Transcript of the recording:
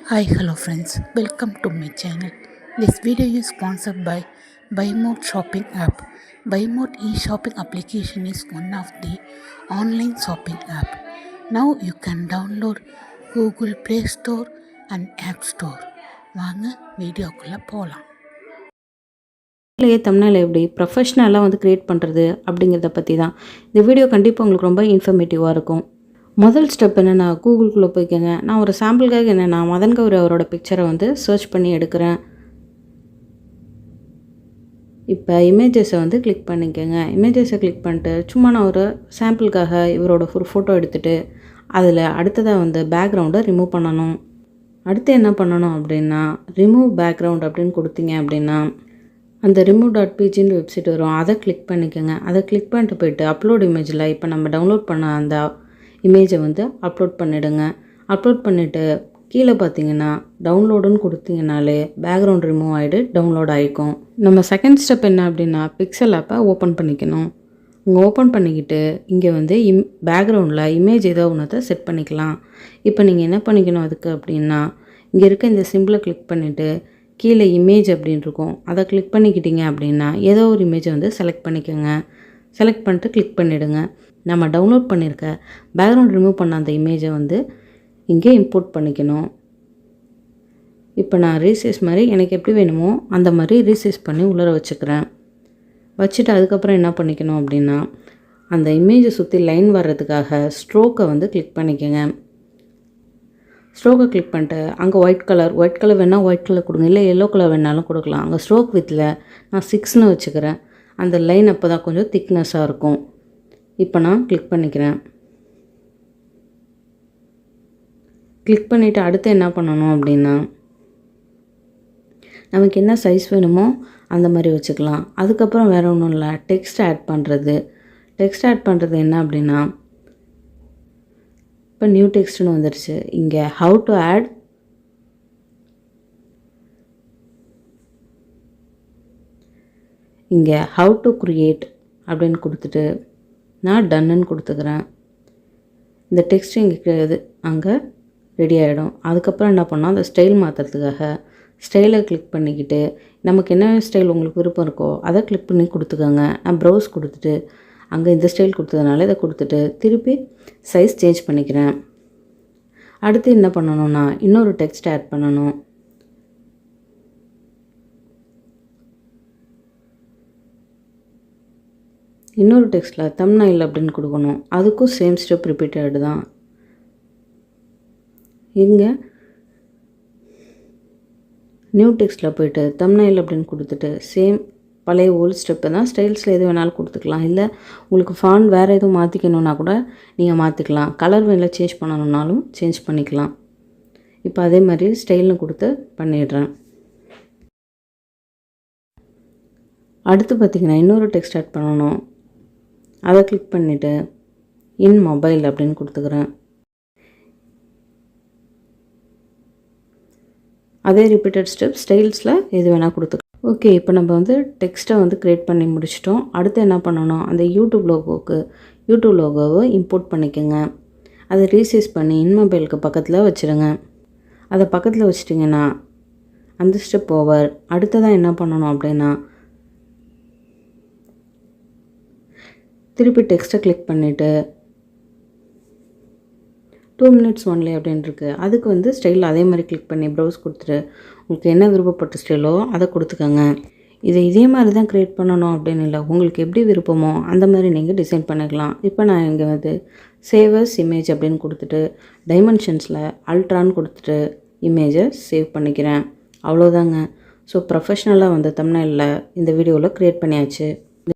Hi, hello friends. Welcome to my channel. This video is sponsored by BuyMode shopping app. BuyMode e-shopping application is one of the online shopping app. Now you can download Google Play Store and App Store. வாங்க வீடியோக்குள்ளே போகலாம். Thumbnail எப்படி ப்ரொஃபஷ்னலாக create பண்ணுறது அப்படிங்கிறத பற்றி தான் இந்த video கண்டிப்பாக உங்களுக்கு ரொம்ப இன்ஃபர்மேட்டிவாக இருக்கும். முதல் ஸ்டெப் என்னென்னா, கூகுள்குள்ளே போய்க்கோங்க. நான் ஒரு சாம்பிளுக்காக என்னென்னா மதன் கௌரி அவரோட பிக்சரை சர்ச் பண்ணி எடுக்கிறேன். இப்போ இமேஜஸை கிளிக் பண்ணிக்கோங்க. இமேஜஸை கிளிக் பண்ணிட்டு சும்மா நான் ஒரு சாம்பிளுக்காக இவரோட ஒரு ஃபோட்டோ எடுத்துகிட்டு அதில் அடுத்ததாக பேக்ரவுண்டை ரிமூவ் பண்ணணும். அடுத்து என்ன பண்ணணும் அப்படின்னா, ரிமூவ் பேக்ரவுண்ட் அப்படின்னு கொடுத்தீங்க அப்படின்னா அந்த remove.pgன்னு வெப்சைட் வரும். அதை கிளிக் பண்ணிக்கோங்க. அதை கிளிக் பண்ணிட்டு போய்ட்டு அப்லோட் இமேஜில் இப்போ நம்ம டவுன்லோட் பண்ண அந்த இமேஜை அப்லோட் பண்ணிவிடுங்க. அப்லோட் பண்ணிவிட்டு கீழே பார்த்தீங்கன்னா டவுன்லோடுன்னு கொடுத்தீங்கனாலே பேக்ரவுண்ட் ரிமூவ் ஆகிட்டு டவுன்லோட் ஆகிக்கும். நம்ம செகண்ட் ஸ்டெப் என்ன அப்படின்னா, பிக்சல் ஆப்பை ஓப்பன் பண்ணிக்கணும். இங்கே ஓப்பன் பண்ணிக்கிட்டு இங்கே பேக்ரவுண்டில் இமேஜ் ஏதோ ஒன்றத்தை செட் பண்ணிக்கலாம். இப்போ நீங்கள் என்ன பண்ணிக்கணும் அதுக்கு அப்படின்னா, இங்கே இருக்க இந்த சிம்பிளை கிளிக் பண்ணிவிட்டு கீழே இமேஜ் அப்படின்னு இருக்கும். அதை கிளிக் பண்ணிக்கிட்டீங்க அப்படின்னா ஏதோ ஒரு இமேஜை செலக்ட் பண்ணிக்கோங்க. செலக்ட் பண்ணிட்டு கிளிக் பண்ணிவிடுங்க. நம்ம டவுன்லோட் பண்ணியிருக்க பேக்ரவுண்ட் ரிமூவ் பண்ண அந்த இமேஜை இங்கே இம்போர்ட் பண்ணிக்கணும். இப்போ நான் ரீசைஸ் மாதிரி எனக்கு எப்படி வேணுமோ அந்த மாதிரி ரீசைஸ் பண்ணி உள்ளர வச்சுக்கிறேன். வச்சுட்டு அதுக்கப்புறம் என்ன பண்ணிக்கணும் அப்படின்னா, அந்த இமேஜை சுற்றி லைன் வர்றதுக்காக ஸ்ட்ரோக்கை கிளிக் பண்ணிக்கோங்க. ஸ்ட்ரோக்கை கிளிக் பண்ணிட்டு அங்கே ஒயிட் கலர் வேணால் ஒயிட் கலர் கொடுங்க, இல்லை எல்லோ கலர் வேணாலும் கொடுக்கலாம். அங்கே ஸ்ட்ரோக் வித்தில் நான் 6ன்னு வச்சுக்கிறேன். அந்த லைன் அப்போ தான் கொஞ்சம் திக்னஸாக இருக்கும். இப்போ நான் கிளிக் பண்ணிக்கிறேன். கிளிக் பண்ணிவிட்டு அடுத்து என்ன பண்ணணும் அப்படின்னா, நமக்கு என்ன சைஸ் வேணுமோ அந்த மாதிரி வச்சுக்கலாம். அதுக்கப்புறம் வேறு ஒன்றும் இல்லை, டெக்ஸ்ட் ஆட் பண்ணுறது. டெக்ஸ்ட் ஆட் பண்ணுறது என்ன அப்படின்னா, இப்போ நியூ டெக்ஸ்ட்னு வந்துடுச்சு. இங்கே ஹவு டு ஆட் இங்கே ஹவு டு க்ரியேட் அப்படின்னு கொடுத்துட்டு நான் டன்னுன்னு கொடுத்துக்கிறேன். இந்த டெக்ஸ்ட் இங்கே அங்கே ரெடி ஆகிடும். அதுக்கப்புறம் என்ன பண்ணால் அந்த ஸ்டைல் மாற்றுறதுக்காக ஸ்டைலை கிளிக் பண்ணிக்கிட்டு நமக்கு என்ன ஸ்டைல் உங்களுக்கு விருப்பம் இருக்கோ அதை கிளிக் பண்ணி கொடுத்துக்கோங்க. நான் ப்ரௌஸ் கொடுத்துட்டு அங்கே இந்த ஸ்டைல் கொடுத்ததுனால இதை கொடுத்துட்டு திருப்பி சைஸ் சேஞ்ச் பண்ணிக்கிறேன். அடுத்து என்ன பண்ணணும்னா, இன்னொரு டெக்ஸ்ட் ஆட் பண்ணணும். இன்னொரு டெக்ஸ்ட்டில் தம்ப்நெயில் அப்படின்னு கொடுக்கணும். அதுக்கும் சேம் ஸ்டெப் ரிப்பீட்டட் தான். இங்கே நியூ டெக்ஸ்ட்டில் போய்ட்டு தம்ப்நெயில் அப்படின்னு கொடுத்துட்டு சேம் பழைய ஓல்டு ஸ்டெப்பு தான். ஸ்டைல்ஸில் எது வேணாலும் கொடுத்துக்கலாம். இல்லை உங்களுக்கு ஃபாண்ட் வேறு எதுவும் மாற்றிக்கணுன்னா கூட நீங்கள் மாற்றிக்கலாம். கலர் வேணால் சேஞ்ச் பண்ணணுன்னாலும் சேஞ்ச் பண்ணிக்கலாம். இப்போ அதே மாதிரி ஸ்டைல்னு கொடுத்து பண்ணிடுறேன். அடுத்து பார்த்திங்கன்னா இன்னொரு டெக்ஸ்ட் ஆட் பண்ணணும். அதை கிளிக் பண்ணிவிட்டு இன் மொபைல் அப்படின்னு கொடுத்துக்கிறேன். அதே ரிப்பீட்டட் ஸ்டெப் ஸ்டைல்ஸில் எது வேணால் கொடுத்துக்கலாம். ஓகே, இப்போ நம்ம டெக்ஸ்ட்டை க்ரியேட் பண்ணி முடிச்சிட்டோம். அடுத்து என்ன பண்ணணும், அந்த யூடியூப் லோகோவை இம்போர்ட் பண்ணிக்கோங்க. அதை ரீசைஸ் பண்ணி இன்மொபைலுக்கு பக்கத்தில் வச்சுடுங்க. அதை பக்கத்தில் வச்சிட்டிங்கன்னா அந்த ஸ்டெப் ஓவர். அடுத்ததான் என்ன பண்ணணும் அப்படின்னா, திருப்பி டெக்ஸ்ட்டை கிளிக் பண்ணிவிட்டு 2 minutes ஒன்லி அப்படின்னு இருக்குது. அதுக்கு ஸ்டைல் அதே மாதிரி கிளிக் பண்ணி ப்ரௌஸ் கொடுத்துட்டு உங்களுக்கு என்ன விருப்பப்பட்ட ஸ்டைலோ அதை கொடுத்துக்கோங்க. இதே மாதிரி தான் க்ரியேட் பண்ணணும் அப்படின்னு இல்லை, உங்களுக்கு எப்படி விருப்பமோ அந்த மாதிரி நீங்கள் டிசைன் பண்ணிக்கலாம். இப்போ நான் இங்கே சேவ் அஸ் இமேஜ் அப்படின்னு கொடுத்துட்டு டைமென்ஷன்ஸில் அல்ட்ரான்னு கொடுத்துட்டு இமேஜை சேவ் பண்ணிக்கிறேன். அவ்வளோதாங்க. ஸோ ப்ரொஃபஷ்னலாக தம்ப்நெயிலில் இந்த வீடியோவில் க்ரியேட் பண்ணியாச்சு.